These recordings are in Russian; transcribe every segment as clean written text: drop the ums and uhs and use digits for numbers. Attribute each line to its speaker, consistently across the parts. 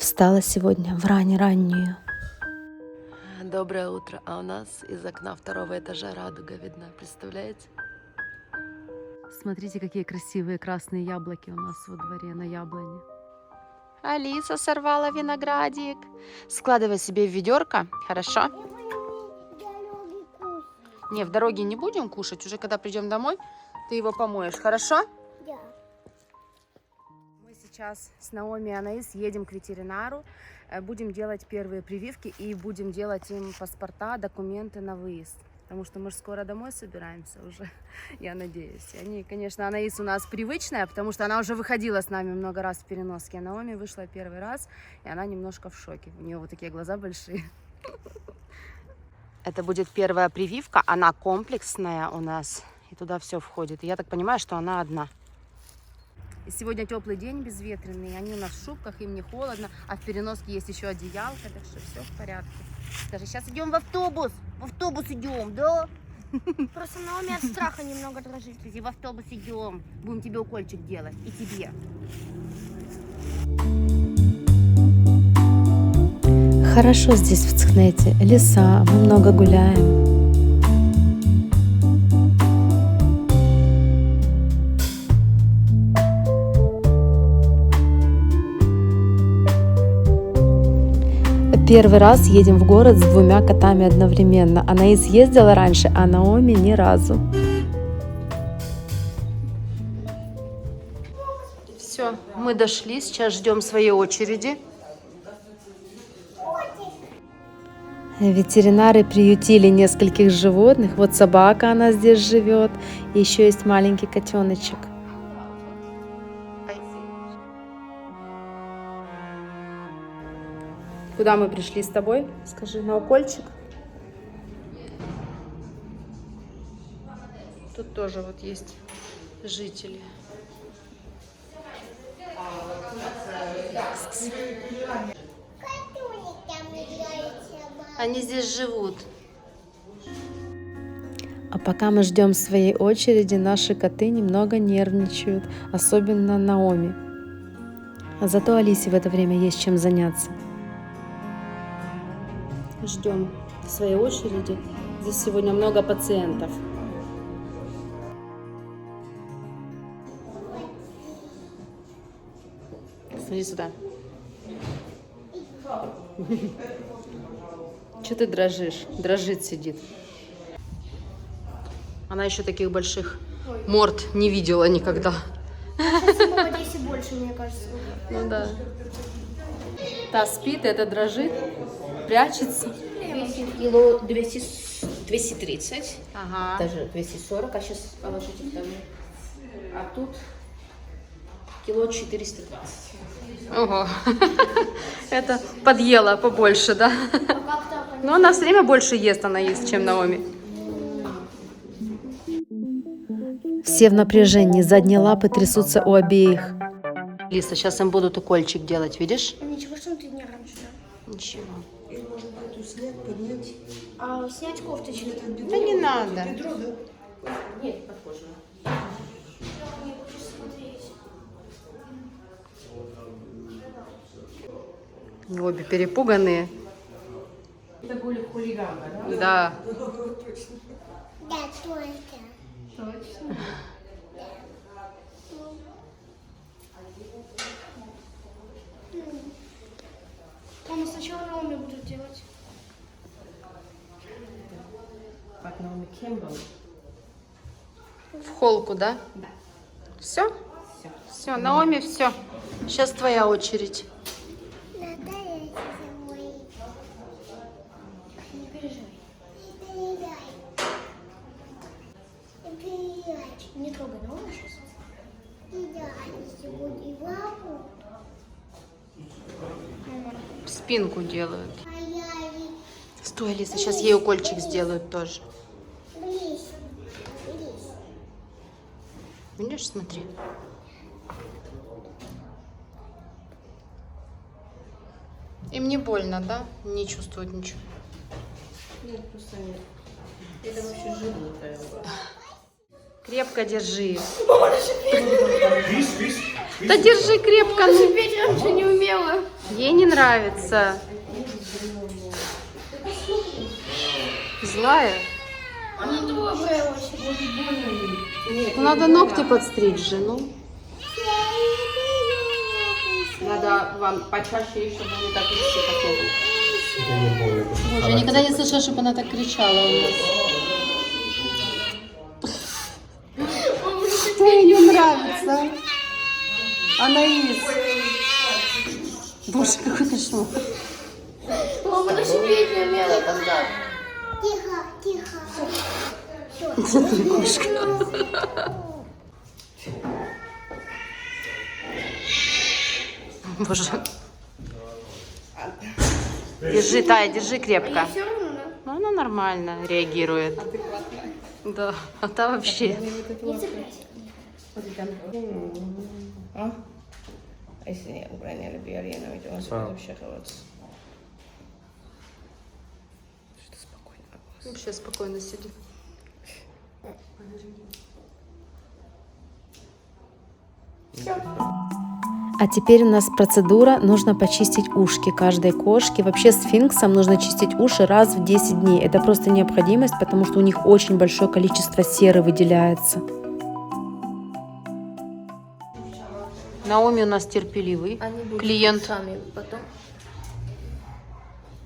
Speaker 1: Встала сегодня в раннюю.
Speaker 2: Доброе утро, а у нас из окна второго этажа радуга видна, представляете? Смотрите, какие красивые красные яблоки у нас во дворе на яблоне. Алиса сорвала виноградик. Складывай себе в ведерко, хорошо? Не, в дороге не будем кушать, уже когда придем домой, ты его помоешь, хорошо?
Speaker 3: Да.
Speaker 2: Мы сейчас с Наоми и Анаис едем к ветеринару, будем делать первые прививки и будем делать им паспорта, документы на выезд. Потому что мы же скоро домой собираемся уже, я надеюсь. Они, конечно, Анаис у нас привычная, потому что она уже выходила с нами много раз в переноске. А Наоми вышла первый раз, и она немножко в шоке. У нее вот такие глаза большие. Это будет первая прививка, она комплексная у нас, и туда все входит. И я так понимаю, что она одна. И сегодня теплый день, безветренный, они у нас в шубках, им не холодно, а в переноске есть еще одеялка, так что все в порядке. Скажи, сейчас идем в автобус идем, да?
Speaker 3: Просто Наоми от страха немного дрожит.
Speaker 2: Если в автобус идем, будем тебе укольчик делать, и тебе.
Speaker 1: Хорошо здесь в Цхнете, леса, мы много гуляем. Первый раз едем в город с двумя котами одновременно. Анаис ездила раньше, а Наоми ни разу.
Speaker 2: Все, мы дошли, сейчас ждем своей очереди.
Speaker 1: Ветеринары приютили нескольких животных. Вот собака, она здесь живет. И еще есть маленький котеночек.
Speaker 2: Куда мы пришли с тобой? Скажи, на укольчик? Тут тоже вот есть жители. Они здесь живут.
Speaker 1: А пока мы ждем своей очереди, наши коты немного нервничают, особенно Наоми. А зато Алисе в это время есть чем заняться.
Speaker 2: Ждем своей очереди. Здесь сегодня много пациентов. Смотри сюда. Че ты дрожишь? Дрожит, сидит. Она еще таких больших морд не видела никогда.
Speaker 3: Здесь больше, мне кажется.
Speaker 2: Ну да. Та спит, это дрожит, прячется.
Speaker 4: Кило 230,
Speaker 2: Ага.
Speaker 4: даже 240, а сейчас положите вторую. А тут кило 420.
Speaker 2: Ого. Это подъела побольше, да? Но она все время больше ест, она ест, чем Наоми.
Speaker 1: Все в напряжении, задние лапы трясутся у обеих.
Speaker 2: Лиса, сейчас им будут укольчик делать, видишь?
Speaker 3: Ничего, что ты не раньше, да?
Speaker 2: Ничего.
Speaker 3: А снять кофточку?
Speaker 2: Да не надо.
Speaker 4: Нет, похоже.
Speaker 2: Обе перепуганные.
Speaker 4: Это были хулиганы, да?
Speaker 2: Да.
Speaker 3: Да, только.
Speaker 4: Точно.
Speaker 3: Мама, сначала Наоми будут делать.
Speaker 4: Как Наоми Кэмпбелл.
Speaker 2: В холку, да?
Speaker 4: Да.
Speaker 2: Все?
Speaker 4: Все.
Speaker 2: Все, Наоми, все. Сейчас твоя очередь.
Speaker 3: Не переживай. Не трогай Наоми сейчас.
Speaker 2: Спинку делают. Стой, Алиса, сейчас ей укольчик сделают тоже. Видишь, смотри. Им не больно, да? Не чувствуют ничего.
Speaker 4: Нет, просто нет. Это вообще живут.
Speaker 2: Крепко держи. Да держи крепко. Ну.
Speaker 3: Раньше не умела.
Speaker 1: Ей не нравится. Злая.
Speaker 3: Она добрая очень.
Speaker 1: Надо ногти подстричь жену.
Speaker 4: Надо вам почаще, чтобы не так все хотели.
Speaker 5: Это не больно.
Speaker 1: Боже, я никогда не слышала, чтобы она так кричала у нас. Что ей не нравится? Анаис. Боже, какой кошмар.
Speaker 3: Мама, на себе не умела когда. Тихо, тихо.
Speaker 1: Кошка. Боже. Держи, Тая, держи крепко.
Speaker 3: Все равно, да?
Speaker 1: Ну, она нормально реагирует. Да, а та вообще.
Speaker 3: Не цепляйся.
Speaker 4: Если нет, Украина или Биарина, ведь у нас вообще холодно. Что спокойно.
Speaker 1: Вообще спокойно сиди. А теперь у нас процедура, нужно почистить ушки каждой кошки. Вообще сфинксам нужно чистить уши раз в 10 дней. Это просто необходимость, потому что у них очень большое количество серы выделяется. Наоми у нас терпеливый. Клиент
Speaker 3: Сами потом.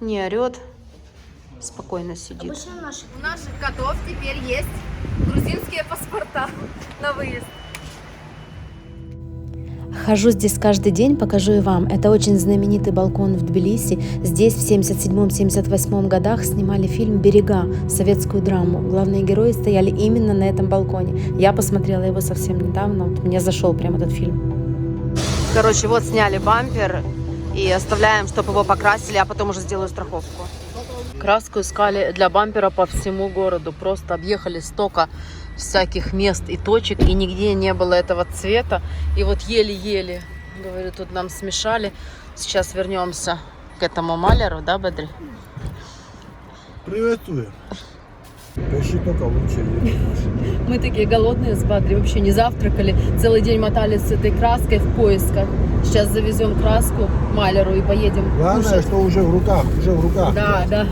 Speaker 1: не орет, спокойно сидит.
Speaker 3: Обычно наши.
Speaker 2: У наших котов теперь есть грузинские паспорта на выезд.
Speaker 1: Хожу здесь каждый день, покажу и вам. Это очень знаменитый балкон в Тбилиси. Здесь в 1977-1978 годах снимали фильм «Берега», советскую драму. Главные герои стояли именно на этом балконе. Я посмотрела его совсем недавно. Вот мне зашел прямо этот фильм. Короче, вот сняли бампер и оставляем, чтобы его покрасили, а потом уже сделаю страховку. Краску искали для бампера по всему городу. Просто объехали столько всяких мест и точек, и нигде не было этого цвета. И вот еле-еле, говорю, тут нам смешали. Сейчас вернемся к этому маляру, да, Бадри?
Speaker 5: Приветствую. Пиши только лучше.
Speaker 1: Мы такие голодные с Бадри, вообще не завтракали. Целый день мотались с этой краской в поисках. Сейчас завезем краску маляру и поедем
Speaker 5: Главное,
Speaker 1: кушать.
Speaker 5: что уже в руках.
Speaker 1: Да, да.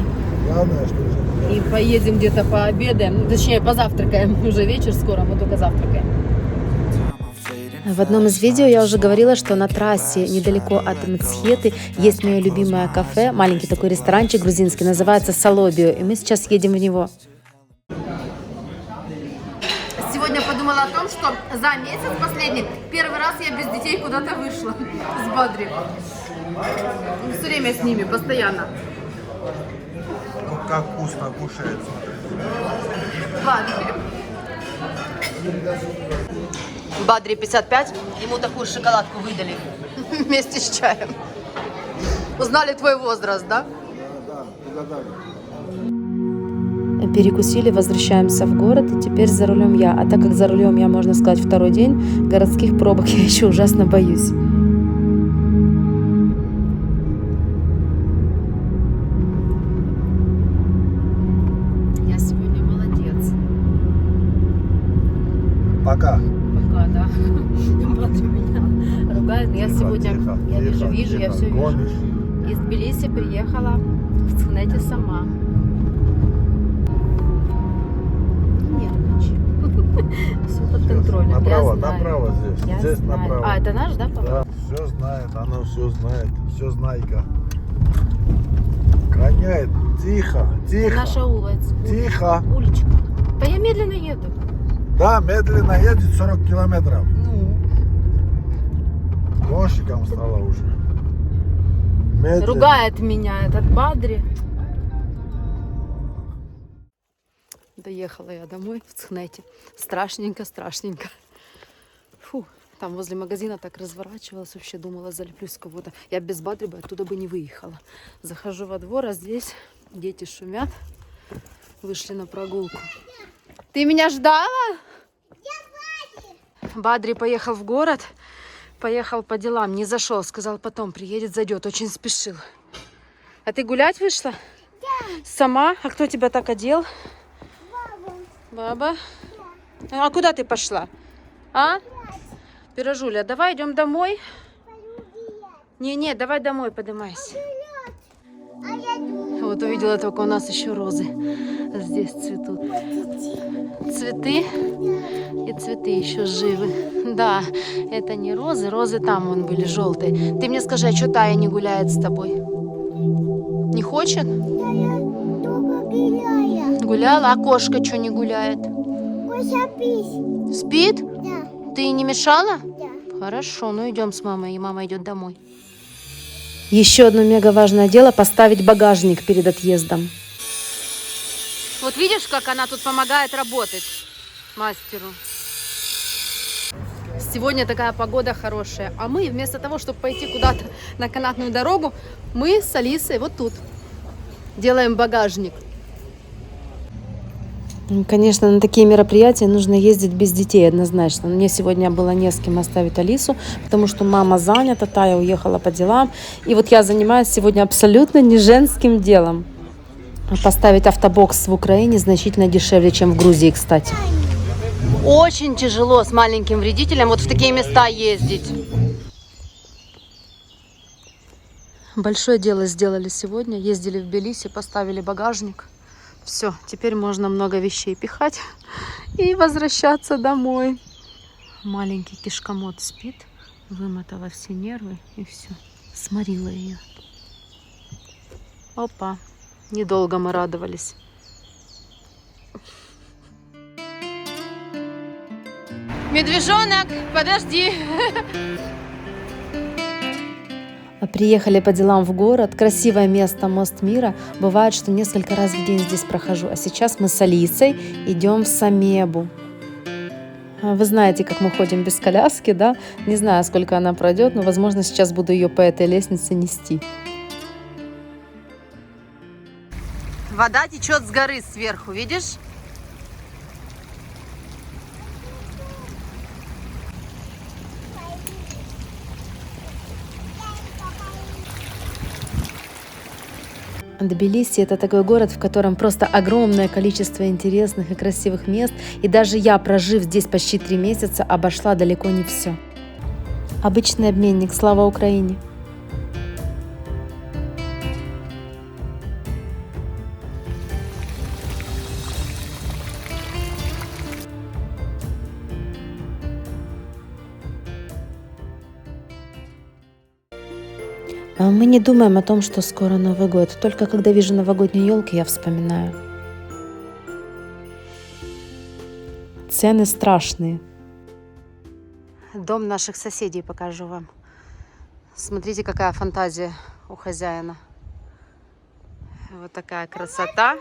Speaker 5: Главное, что уже в руках.
Speaker 1: И поедем где-то пообедаем, ну, точнее позавтракаем. Уже вечер скоро, мы только завтракаем. В одном из видео я уже говорила, что на трассе недалеко от Мцхеты есть мое любимое кафе, маленький такой ресторанчик грузинский, называется Салобио, и мы сейчас едем в него.
Speaker 2: Сегодня подумала о том, что за месяц последний первый раз я без детей куда-то вышла с Бадри. Все время с ними, постоянно.
Speaker 5: Как вкусно кушает.
Speaker 2: Бадри.
Speaker 1: Бадри 55, ему такую шоколадку выдали вместе с чаем. Узнали твой возраст, да?
Speaker 5: Да, угадали.
Speaker 1: Перекусили, возвращаемся в город, и теперь за рулем я. А так как за рулем я, можно сказать, второй день, городских пробок я еще ужасно боюсь. Я сегодня молодец.
Speaker 5: Пока.
Speaker 1: Пока, да. Бадри меня ругает. Я сегодня, я вижу, я все вижу.
Speaker 5: Гонишь.
Speaker 1: Из Тбилиси приехала в Цхнете сама. Все под контролем.
Speaker 5: Направо,
Speaker 1: Я знаю.
Speaker 5: направо здесь.
Speaker 1: Я
Speaker 5: Здесь
Speaker 1: знаю.
Speaker 5: направо.
Speaker 1: А, это наш, да, папа?
Speaker 5: Да, все знает, она все знает, все знайка. Гоняет. Тихо, тихо.
Speaker 1: Наша улица.
Speaker 5: Тихо.
Speaker 1: Уличка. Да я медленно еду.
Speaker 5: Да, медленно едет 40 километров.
Speaker 1: Ну.
Speaker 5: Дождиком стало уже. Медленно.
Speaker 1: Ругает меня этот Бадри. Доехала я домой в Цхнете. Страшненько, страшненько. Фу, там возле магазина так разворачивалась, вообще думала, залеплюсь кого-то. Я без Бадри бы оттуда бы не выехала. Захожу во двор, а здесь дети шумят. Вышли на прогулку. Ты меня ждала? Бадри поехал в город, поехал по делам, не зашел, сказал потом приедет, зайдет, очень спешил. А ты гулять вышла? Да. Сама? А кто тебя так одел? Баба? А куда ты пошла? А? Пирожуля, давай идем домой. Не-не, давай домой поднимайся.
Speaker 3: А я думаю,
Speaker 1: Вот увидела только у нас еще розы. Здесь цветут. Цветы и цветы еще живы. Да, это не розы. Розы там вон были желтые. Ты мне скажи, а что Тая не гуляет с тобой? Не хочет?
Speaker 3: я только гуляю.
Speaker 1: Гуляла, а кошка что не гуляет?
Speaker 3: Кося пись.
Speaker 1: Спит?
Speaker 3: Да,
Speaker 1: Ты не мешала?
Speaker 3: да.
Speaker 1: Хорошо, ну идем с мамой, и мама идет домой. Еще одно мега важное дело — поставить багажник перед отъездом. Вот видишь, как она тут помогает работать мастеру. Сегодня такая погода хорошая, а мы вместо того, чтобы пойти куда-то на канатную дорогу, мы с Алисой вот тут делаем багажник. Конечно, на такие мероприятия нужно ездить без детей однозначно. Мне сегодня было не с кем оставить Алису, потому что мама занята, Тая уехала по делам. И вот я занимаюсь сегодня абсолютно не женским делом. Поставить автобокс в Украине значительно дешевле, чем в Грузии, кстати. Очень тяжело с маленьким вредителем вот в такие места ездить. Большое дело сделали сегодня. Ездили в Тбилиси, поставили багажник. Все, теперь можно много вещей пихать и возвращаться домой. Маленький кишкомот спит, вымотала все нервы и все, сморила ее. Опа, недолго мы радовались. Медвежонок, подожди. Приехали по делам в город. Красивое место, мост мира. Бывает, что несколько раз в день здесь прохожу. А сейчас мы с Алисой идем в Самебу. Вы знаете, как мы ходим без коляски, да? Не знаю, сколько она пройдет, но, возможно, сейчас буду ее по этой лестнице нести. Вода течет с горы сверху, видишь? Тбилиси — это такой город, в котором просто огромное количество интересных и красивых мест. И даже я, прожив здесь почти 3 месяца, обошла далеко не все. Обычный обменник. Слава Украине! Мы не думаем о том, что скоро Новый год. Только когда вижу новогодние елки, я вспоминаю. Цены страшные. Дом наших соседей покажу вам. Смотрите, какая фантазия у хозяина. Вот такая красота.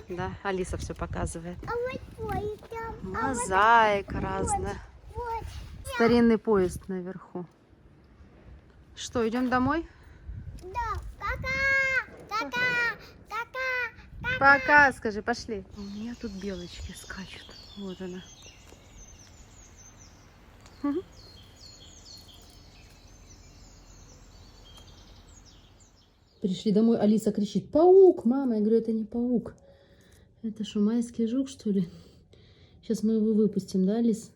Speaker 1: Да, Алиса все показывает.
Speaker 3: А вот твой там.
Speaker 1: Мозаика разная.
Speaker 3: Вот.
Speaker 1: Старинный поезд наверху. Что, идем домой?
Speaker 3: Да. Кака. Кака. Кака.
Speaker 1: Пока, скажи, пошли. У меня тут белочки скачут. Вот она. Пришли домой, Алиса кричит: паук, мама. Я говорю, это не паук. Это что, майский жук, что ли? Сейчас мы его выпустим, да, Алис?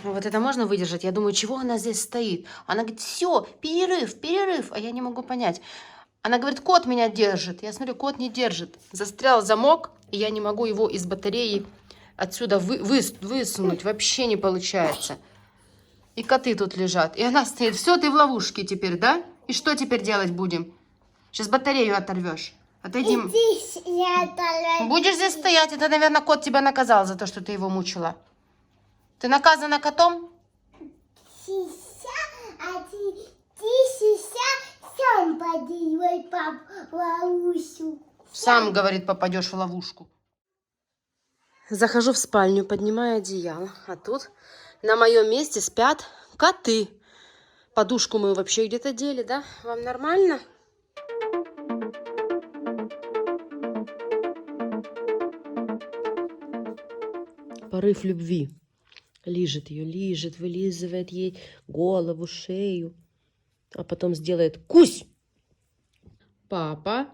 Speaker 1: Вот это можно выдержать? Я думаю, чего она здесь стоит? Она говорит, все, перерыв, перерыв. А я не могу понять. Она говорит, кот меня держит. Я смотрю, кот не держит. Застрял замок, и я не могу его из батареи отсюда высунуть. Вообще не получается. И коты тут лежат. И она стоит. Все, ты в ловушке теперь, да? И что теперь делать будем? Сейчас батарею оторвешь. Отойди.
Speaker 3: Здесь я оторву.
Speaker 1: Будешь здесь стоять? Это, наверное, кот тебя наказал за то, что ты его мучила. Ты наказана котом?
Speaker 3: Ты сейчас сам подивай, пап, в ловушку.
Speaker 1: Сам, говорит, попадешь в ловушку. Захожу в спальню, поднимаю одеяло. А тут на моем месте спят коты. Подушку мы вообще где-то дели, да? Вам нормально? Порыв любви. Лижет ее, лижет, вылизывает ей голову, шею. А потом сделает кусь. Папа,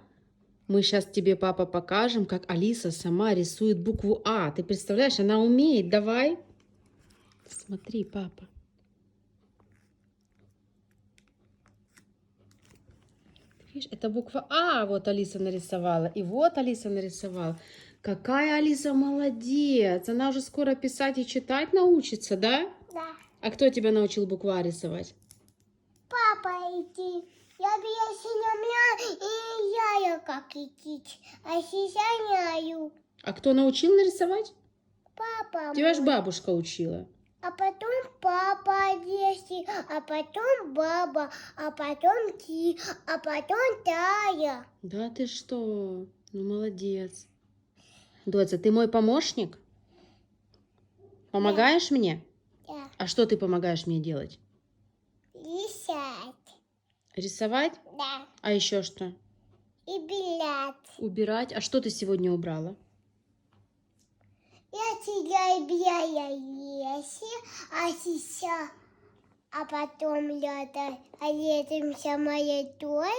Speaker 1: мы сейчас тебе, папа, покажем, как Алиса сама рисует букву А. Ты представляешь, она умеет. Давай. Смотри, папа. Видишь, это буква А вот Алиса нарисовала. И вот Алиса нарисовала. Какая Алиса молодец. Она уже скоро писать и читать научится, да?
Speaker 3: Да.
Speaker 1: А кто тебя научил букву А рисовать?
Speaker 3: Папа идти. Я меня и я как идти. А сейчас знаю.
Speaker 1: А кто научил нарисовать?
Speaker 3: Папа.
Speaker 1: Тебя ж
Speaker 3: мой.
Speaker 1: бабушка учила.
Speaker 3: А потом папа одесsi, а потом баба, а потом ти, а потом Тая.
Speaker 1: Да ты что? Ну, молодец. Доця, ты мой помощник? Помогаешь мне?
Speaker 3: Да.
Speaker 1: А что ты помогаешь мне делать?
Speaker 3: Лисать.
Speaker 1: Рисовать?
Speaker 3: Да.
Speaker 1: А еще что?
Speaker 3: И билет.
Speaker 1: Убирать? А что ты сегодня убрала?
Speaker 3: Я тебя леси, а сейчас, а потом летом самолетой,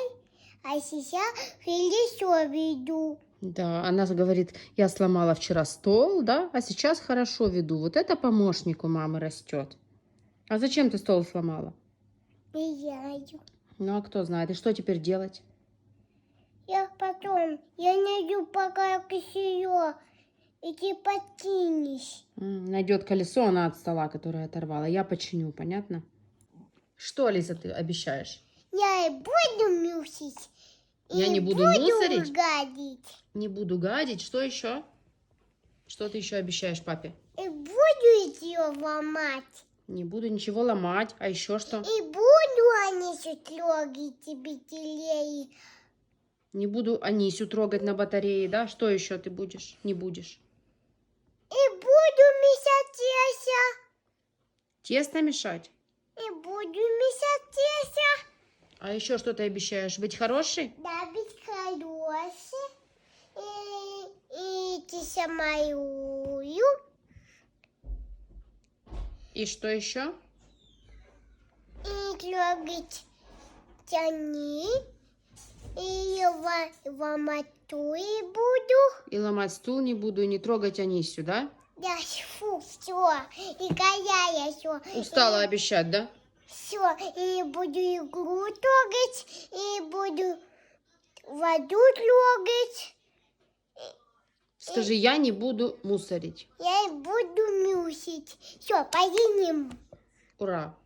Speaker 3: а сейчас колесо веду.
Speaker 1: Да, она говорит, я сломала вчера стол, да, а сейчас хорошо веду. Вот это помощник у мамы растет. А зачем ты стол сломала?
Speaker 3: Не знаю.
Speaker 1: Ну, а кто знает? И что теперь делать?
Speaker 3: Я найду пока колесо, и ты подкинешь.
Speaker 1: Найдет колесо она от стола, которое оторвала. Я починю, понятно? Что, Лиза, ты обещаешь?
Speaker 3: Я и буду мусить.
Speaker 1: Я
Speaker 3: и
Speaker 1: не буду мусорить?
Speaker 3: гадить.
Speaker 1: Не буду гадить. Что еще? Что ты еще обещаешь папе?
Speaker 3: И буду ее ломать.
Speaker 1: Не буду ничего ломать. А еще что?
Speaker 3: И буду они трогать тебе телеи.
Speaker 1: Не буду Анисю трогать на батарее, да? Что еще ты будешь? Не будешь?
Speaker 3: И буду мешать тесто.
Speaker 1: Тесто мешать?
Speaker 3: И буду мешать тесто.
Speaker 1: А еще что ты обещаешь? Быть хороший?
Speaker 3: Да, быть хороший. И тесто малюю.
Speaker 1: И что еще?
Speaker 3: И трогать тяни. И ломать и буду.
Speaker 1: И ломать стул не буду, и не трогать Анисю, да?
Speaker 3: Да, фу, все. И я все.
Speaker 1: Устала обещать, да?
Speaker 3: Все. И буду игру трогать. И буду воду трогать.
Speaker 1: Скажи, я не буду мусорить.
Speaker 3: Я и буду мусить. Все, поедем.
Speaker 1: Ура!